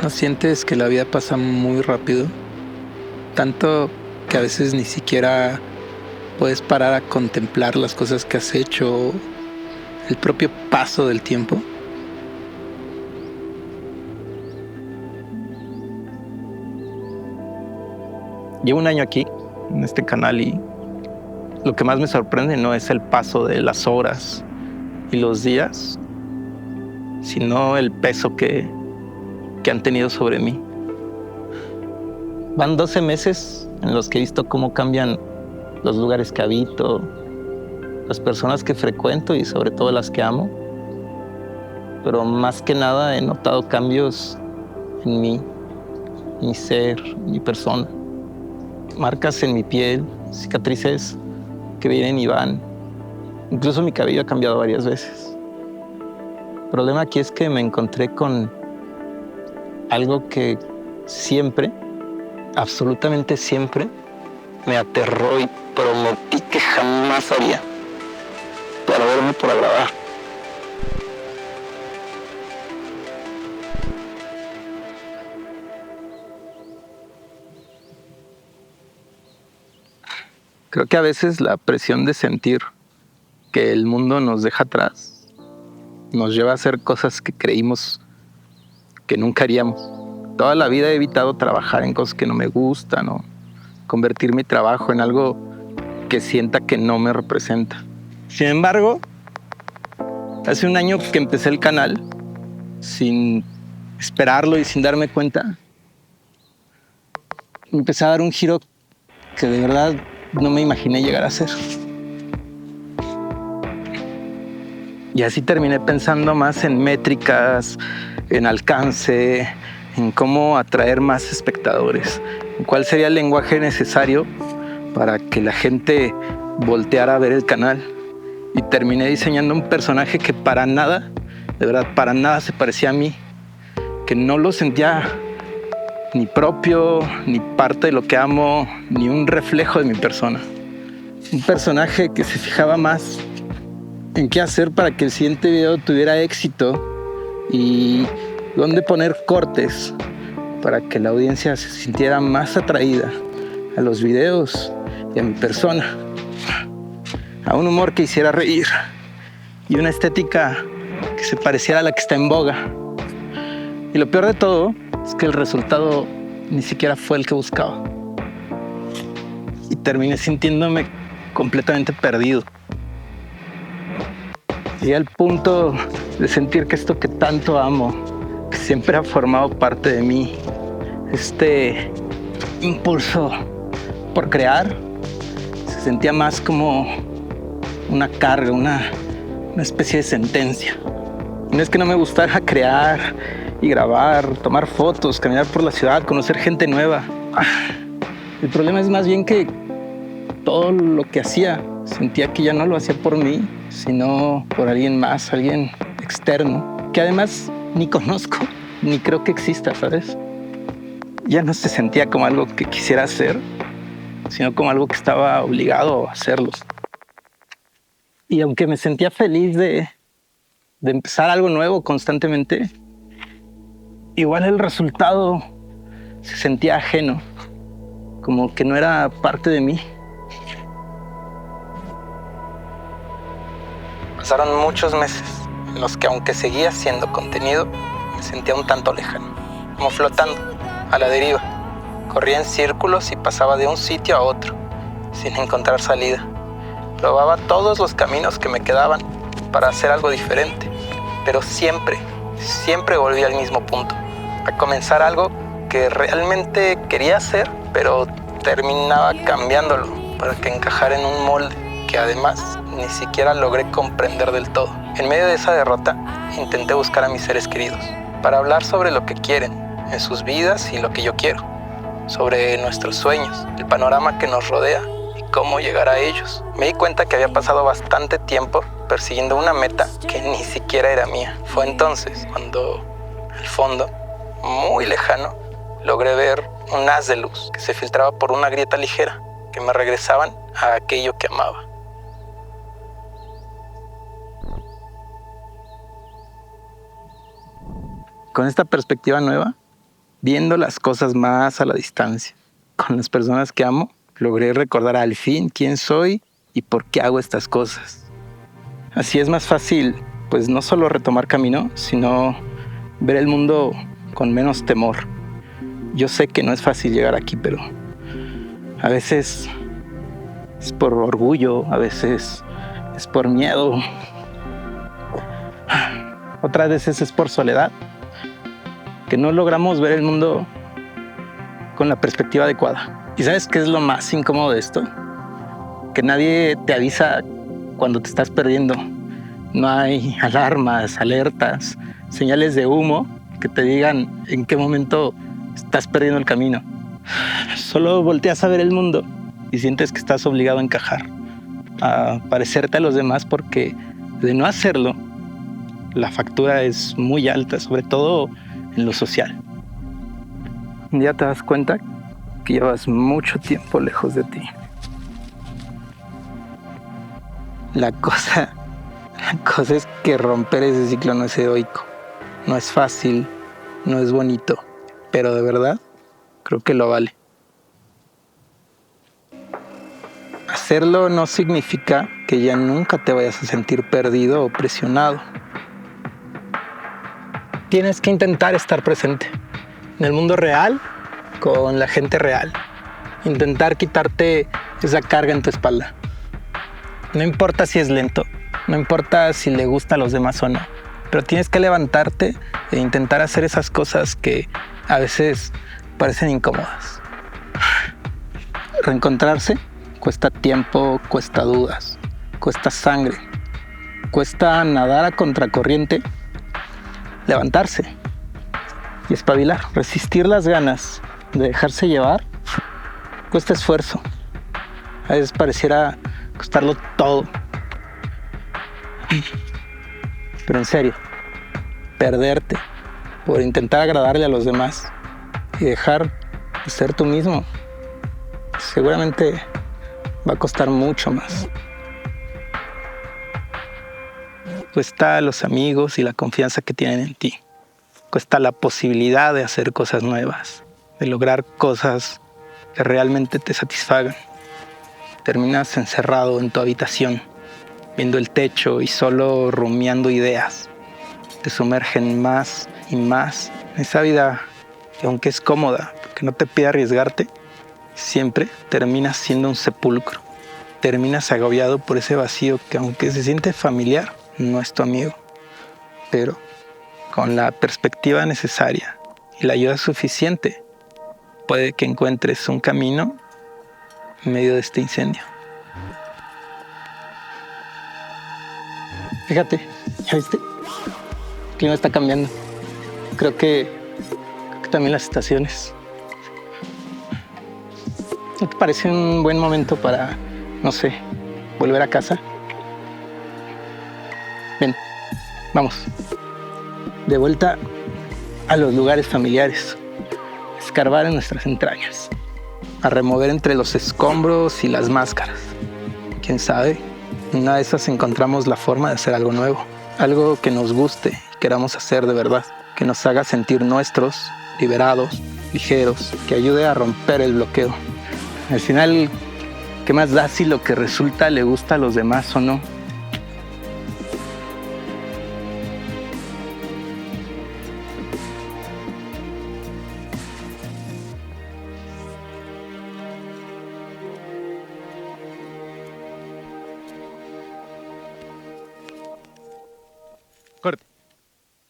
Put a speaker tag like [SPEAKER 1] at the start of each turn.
[SPEAKER 1] ¿No sientes que la vida pasa muy rápido? Tanto que a veces ni siquiera puedes parar a contemplar las cosas que has hecho, el propio paso del tiempo.
[SPEAKER 2] Llevo un año aquí, en este canal, y lo que más me sorprende no es el paso de las horas y los días, sino el peso que han tenido sobre mí. Van 12 meses en los que he visto cómo cambian los lugares que habito, las personas que frecuento y sobre todo las que amo. Pero más que nada he notado cambios en mí, mi ser, mi persona. Marcas en mi piel, cicatrices que vienen y van. Incluso mi cabello ha cambiado varias veces. El problema aquí es que me encontré con algo que siempre, absolutamente siempre, me aterró y prometí que jamás haría, para verme por agradar. Creo que a veces la presión de sentir que el mundo nos deja atrás nos lleva a hacer cosas que creímos que nunca haríamos. Toda la vida he evitado trabajar en cosas que no me gustan o convertir mi trabajo en algo que sienta que no me representa. Sin embargo, hace un año que empecé el canal, sin esperarlo y sin darme cuenta, empecé a dar un giro que de verdad no me imaginé llegar a hacer. Y así terminé pensando más en métricas, en alcance, en cómo atraer más espectadores, en cuál sería el lenguaje necesario para que la gente volteara a ver el canal. Y terminé diseñando un personaje que para nada, de verdad, para nada se parecía a mí, que no lo sentía ni propio, ni parte de lo que amo, ni un reflejo de mi persona. Un personaje que se fijaba más en qué hacer para que el siguiente video tuviera éxito y dónde poner cortes para que la audiencia se sintiera más atraída a los videos y a mi persona, a un humor que hiciera reír y una estética que se pareciera a la que está en boga. Y lo peor de todo es que el resultado ni siquiera fue el que buscaba. Y terminé sintiéndome completamente perdido. Llegué al punto de sentir que esto que tanto amo, que siempre ha formado parte de mí, este impulso por crear, se sentía más como una carga, una especie de sentencia. Y no es que no me gustara crear y grabar, tomar fotos, caminar por la ciudad, conocer gente nueva. El problema es más bien que todo lo que hacía sentía que ya no lo hacía por mí, sino por alguien más, alguien externo, que además ni conozco, ni creo que exista, ¿sabes? Ya no se sentía como algo que quisiera hacer, sino como algo que estaba obligado a hacerlo. Y aunque me sentía feliz de empezar algo nuevo constantemente, igual el resultado se sentía ajeno, como que no era parte de mí. Pasaron muchos meses en los que, aunque seguía haciendo contenido, me sentía un tanto lejano, como flotando, a la deriva. Corría en círculos y pasaba de un sitio a otro, sin encontrar salida. Probaba todos los caminos que me quedaban para hacer algo diferente, pero siempre volvía al mismo punto, a comenzar algo que realmente quería hacer, pero terminaba cambiándolo para que encajara en un molde que además ni siquiera logré comprender del todo. En medio de esa derrota, intenté buscar a mis seres queridos para hablar sobre lo que quieren en sus vidas y lo que yo quiero, sobre nuestros sueños, el panorama que nos rodea y cómo llegar a ellos. Me di cuenta que había pasado bastante tiempo persiguiendo una meta que ni siquiera era mía. Fue entonces cuando, al fondo, muy lejano, logré ver un haz de luz que se filtraba por una grieta ligera, que me regresaban a aquello que amaba. Con esta perspectiva nueva, viendo las cosas más a la distancia. Con las personas que amo, logré recordar al fin quién soy y por qué hago estas cosas. Así es más fácil, pues no solo retomar camino, sino ver el mundo con menos temor. Yo sé que no es fácil llegar aquí, pero a veces es por orgullo, a veces es por miedo. Otras veces es por soledad, que no logramos ver el mundo con la perspectiva adecuada. ¿Y sabes qué es lo más incómodo de esto? Que nadie te avisa cuando te estás perdiendo. No hay alarmas, alertas, señales de humo que te digan en qué momento estás perdiendo el camino. Solo volteas a ver el mundo y sientes que estás obligado a encajar, a parecerte a los demás, porque de no hacerlo, la factura es muy alta, sobre todo en lo social. Un día te das cuenta que llevas mucho tiempo lejos de ti. La cosa es que romper ese ciclo no es heroico, no es fácil, no es bonito, pero de verdad creo que lo vale. Hacerlo no significa que ya nunca te vayas a sentir perdido o presionado. Tienes que intentar estar presente en el mundo real, con la gente real. Intentar quitarte esa carga en tu espalda. No importa si es lento, no importa si le gusta a los demás o no, pero tienes que levantarte e intentar hacer esas cosas que a veces parecen incómodas. Reencontrarse cuesta tiempo, cuesta dudas, cuesta sangre, cuesta nadar a contracorriente, levantarse y espabilar. Resistir las ganas de dejarse llevar cuesta esfuerzo. A veces pareciera costarlo todo. Pero en serio, perderte por intentar agradarle a los demás y dejar de ser tú mismo, seguramente va a costar mucho más. Cuesta los amigos y la confianza que tienen en ti. Cuesta la posibilidad de hacer cosas nuevas, de lograr cosas que realmente te satisfagan. Terminas encerrado en tu habitación, viendo el techo y solo rumiando ideas. Te sumergen más y más en esa vida que, aunque es cómoda, porque no te pide arriesgarte, siempre terminas siendo un sepulcro. Terminas agobiado por ese vacío que, aunque se siente familiar, no es tu amigo. Pero con la perspectiva necesaria y la ayuda suficiente, puede que encuentres un camino en medio de este incendio. Fíjate, ¿ya viste? El clima está cambiando. Creo que también las estaciones. ¿No te parece un buen momento para, no sé, volver a casa? Ven, vamos. De vuelta a los lugares familiares. Escarbar en nuestras entrañas. A remover entre los escombros y las máscaras. ¿Quién sabe? En una de esas encontramos la forma de hacer algo nuevo. Algo que nos guste y queramos hacer de verdad. Que nos haga sentir nuestros, liberados, ligeros. Que ayude a romper el bloqueo. Al final, ¿qué más da si lo que resulta le gusta a los demás o no?